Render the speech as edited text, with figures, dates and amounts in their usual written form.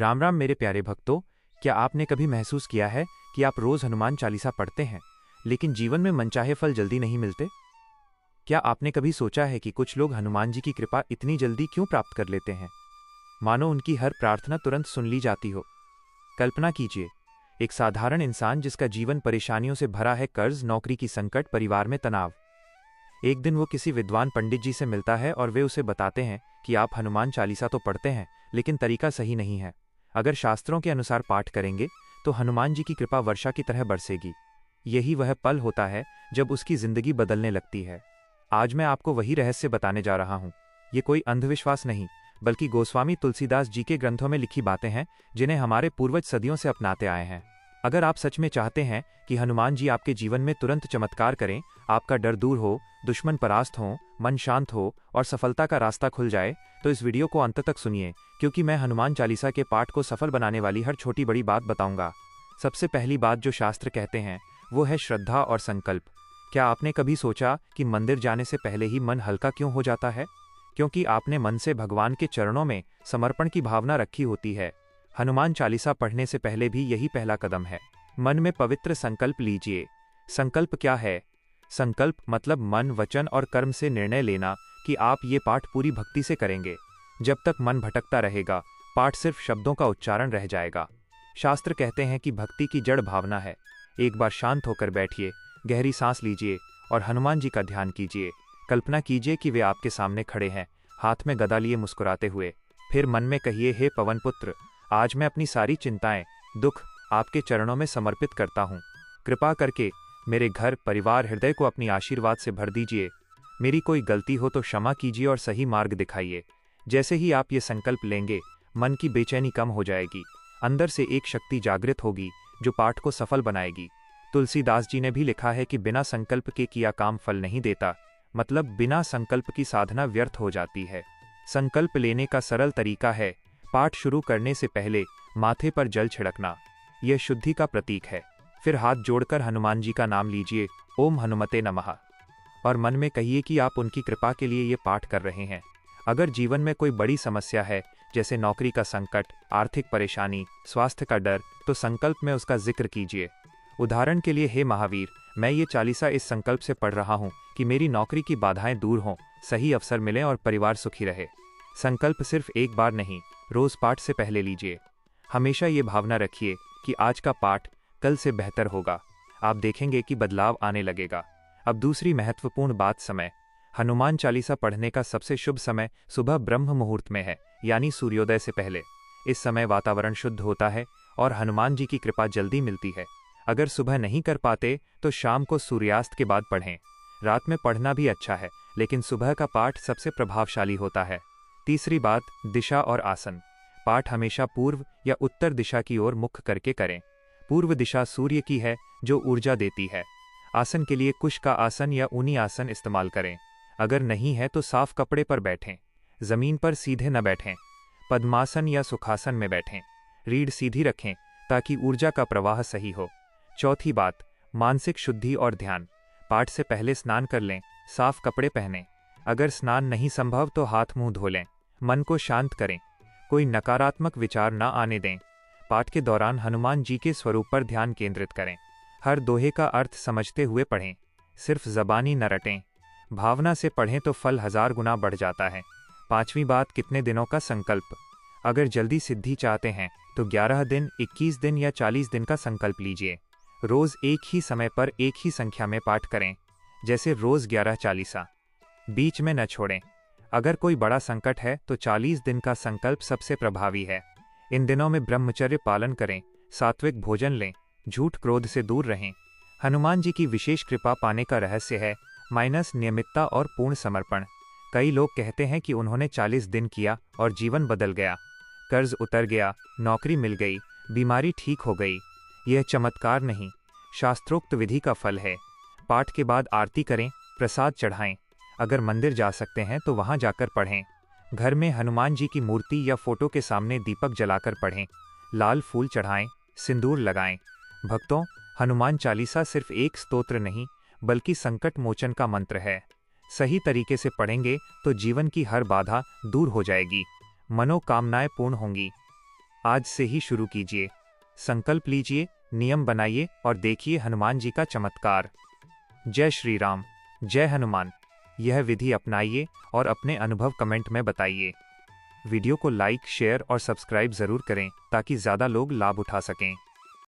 राम राम मेरे प्यारे भक्तों। क्या आपने कभी महसूस किया है कि आप रोज हनुमान चालीसा पढ़ते हैं, लेकिन जीवन में मनचाहे फल जल्दी नहीं मिलते? क्या आपने कभी सोचा है कि कुछ लोग हनुमान जी की कृपा इतनी जल्दी क्यों प्राप्त कर लेते हैं, मानो उनकी हर प्रार्थना तुरंत सुन ली जाती हो? कल्पना कीजिए, एक साधारण इंसान जिसका जीवन परेशानियों से भरा है, कर्ज, नौकरी की संकट, परिवार में तनाव। एक दिन वो किसी विद्वान पंडित जी से मिलता है और वे उसे बताते हैं कि आप हनुमान चालीसा तो पढ़ते हैं, लेकिन तरीका सही नहीं है। अगर शास्त्रों के अनुसार पाठ करेंगे तो हनुमान जी की कृपा वर्षा की तरह बरसेगी। यही वह पल होता है जब उसकी जिंदगी बदलने लगती है। आज मैं आपको वही रहस्य बताने जा रहा हूँ। ये कोई अंधविश्वास नहीं, बल्कि गोस्वामी तुलसीदास जी के ग्रंथों में लिखी बातें हैं, जिन्हें हमारे पूर्वज सदियों से अपनाते आए हैं। अगर आप सच में चाहते हैं कि हनुमान जी आपके जीवन में तुरंत चमत्कार करें, आपका डर दूर हो, दुश्मन परास्त हो, मन शांत हो और सफलता का रास्ता खुल जाए, तो इस वीडियो को अंत तक सुनिए, क्योंकि मैं हनुमान चालीसा के पाठ को सफल बनाने वाली हर छोटी बड़ी बात बताऊंगा। सबसे पहली बात जो शास्त्र कहते हैं वो है श्रद्धा और संकल्प। क्या आपने कभी सोचा कि मंदिर जाने से पहले ही मन हल्का क्यों हो जाता है? क्योंकि आपने मन से भगवान के चरणों में समर्पण की भावना रखी होती है। हनुमान चालीसा पढ़ने से पहले भी यही पहला कदम है। मन में पवित्र संकल्प लीजिए। संकल्प क्या है? संकल्प मतलब मन, वचन और कर्म से निर्णय लेना कि आप ये पाठ पूरी भक्ति से करेंगे। जब तक मन भटकता रहेगा, पाठ सिर्फ शब्दों का उच्चारण रह जाएगा। शास्त्र कहते हैं कि भक्ति की जड़ भावना है। एक बार शांत होकर बैठिए, गहरी सांस लीजिए और हनुमान जी का ध्यान कीजिए। कल्पना कीजिए कि वे आपके सामने खड़े हैं, हाथ में गदा लिए मुस्कुराते हुए। फिर मन में कहिए, हे पवन पुत्र, आज मैं अपनी सारी चिंताएं, दुख आपके चरणों में समर्पित करता हूँ। कृपा करके मेरे घर, परिवार, हृदय को अपनी आशीर्वाद से भर दीजिए। मेरी कोई गलती हो तो क्षमा कीजिए और सही मार्ग दिखाइए। जैसे ही आप ये संकल्प लेंगे, मन की बेचैनी कम हो जाएगी। अंदर से एक शक्ति जागृत होगी जो पाठ को सफल बनाएगी। तुलसीदास जी ने भी लिखा है कि बिना संकल्प के किया काम फल नहीं देता, मतलब बिना संकल्प की साधना व्यर्थ हो जाती है। संकल्प लेने का सरल तरीका है, पाठ शुरू करने से पहले माथे पर जल छिड़कना। यह शुद्धि का प्रतीक है। फिर हाथ जोड़कर हनुमान जी का नाम लीजिए, ओम हनुमते नमः, और मन में कहिए कि आप उनकी कृपा के लिए ये पाठ कर रहे हैं। अगर जीवन में कोई बड़ी समस्या है, जैसे नौकरी का संकट, आर्थिक परेशानी, स्वास्थ्य का डर, तो संकल्प में उसका जिक्र कीजिए। उदाहरण के लिए, हे महावीर, मैं ये चालीसा इस संकल्प से पढ़ रहा हूँ कि मेरी नौकरी की बाधाएं दूर हों, सही अवसर मिलें और परिवार सुखी रहे। संकल्प सिर्फ एक बार नहीं, रोज पाठ से पहले लीजिए। हमेशा ये भावना रखिए कि आज का पाठ कल से बेहतर होगा। आप देखेंगे कि बदलाव आने लगेगा। अब दूसरी महत्वपूर्ण बात, समय। हनुमान चालीसा पढ़ने का सबसे शुभ समय सुबह ब्रह्म मुहूर्त में है, यानी सूर्योदय से पहले। इस समय वातावरण शुद्ध होता है और हनुमान जी की कृपा जल्दी मिलती है। अगर सुबह नहीं कर पाते तो शाम को सूर्यास्त के बाद पढ़ें। रात में पढ़ना भी अच्छा है, लेकिन सुबह का पाठ सबसे प्रभावशाली होता है। तीसरी बात, दिशा और आसन। पाठ हमेशा पूर्व या उत्तर दिशा की ओर मुख करके करें। पूर्व दिशा सूर्य की है, जो ऊर्जा देती है। आसन के लिए कुश का आसन या ऊनी आसन इस्तेमाल करें। अगर नहीं है तो साफ कपड़े पर बैठें। जमीन पर सीधे न बैठें। पद्मासन या सुखासन में बैठें। रीढ़ सीधी रखें ताकि ऊर्जा का प्रवाह सही हो। चौथी बात, मानसिक शुद्धि और ध्यान। पाठ से पहले स्नान कर लें, साफ कपड़े पहनें। अगर स्नान नहीं संभव तो हाथ मुंह धो लें। मन को शांत करें, कोई नकारात्मक विचार न आने दें। पाठ के दौरान हनुमान जी के स्वरूप पर ध्यान केंद्रित करें। हर दोहे का अर्थ समझते हुए पढ़ें, सिर्फ जबानी न रटें। भावना से पढ़ें तो फल 1000 गुना बढ़ जाता है। पांचवी बात, कितने दिनों का संकल्प। अगर जल्दी सिद्धि चाहते हैं तो 11 दिन, 21 दिन या 40 दिन का संकल्प लीजिए। रोज एक ही समय पर एक ही संख्या में पाठ करें, जैसे रोज 11 चालीसा। बीच में न छोड़ें। अगर कोई बड़ा संकट है तो 40 दिन का संकल्प सबसे प्रभावी है। इन दिनों में ब्रह्मचर्य पालन करें, सात्विक भोजन लें, झूठ क्रोध से दूर रहें। हनुमान जी की विशेष कृपा पाने का रहस्य है नियमितता और पूर्ण समर्पण। कई लोग कहते हैं कि उन्होंने 40 दिन किया और जीवन बदल गया, कर्ज उतर गया, नौकरी मिल गई, बीमारी ठीक हो गई। यह चमत्कार नहीं, शास्त्रोक्त विधि का फल है। पाठ के बाद आरती करें, प्रसाद चढ़ाएं। अगर मंदिर जा सकते हैं तो वहां जाकर पढ़ें। घर में हनुमान जी की मूर्ति या फोटो के सामने दीपक जलाकर पढ़ें। लाल फूल चढ़ाएं, सिंदूर लगाएं। भक्तों, हनुमान चालीसा सिर्फ एक स्तोत्र नहीं, बल्कि संकट मोचन का मंत्र है। सही तरीके से पढ़ेंगे तो जीवन की हर बाधा दूर हो जाएगी, मनोकामनाएं पूर्ण होंगी। आज से ही शुरू कीजिए। संकल्प लीजिए, नियम बनाइए और देखिए हनुमान जी का चमत्कार। जय श्री राम, जय हनुमान। यह विधि अपनाइए और अपने अनुभव कमेंट में बताइए। वीडियो को लाइक, शेयर और सब्सक्राइब जरूर करें ताकि ज़्यादा लोग लाभ उठा सकें।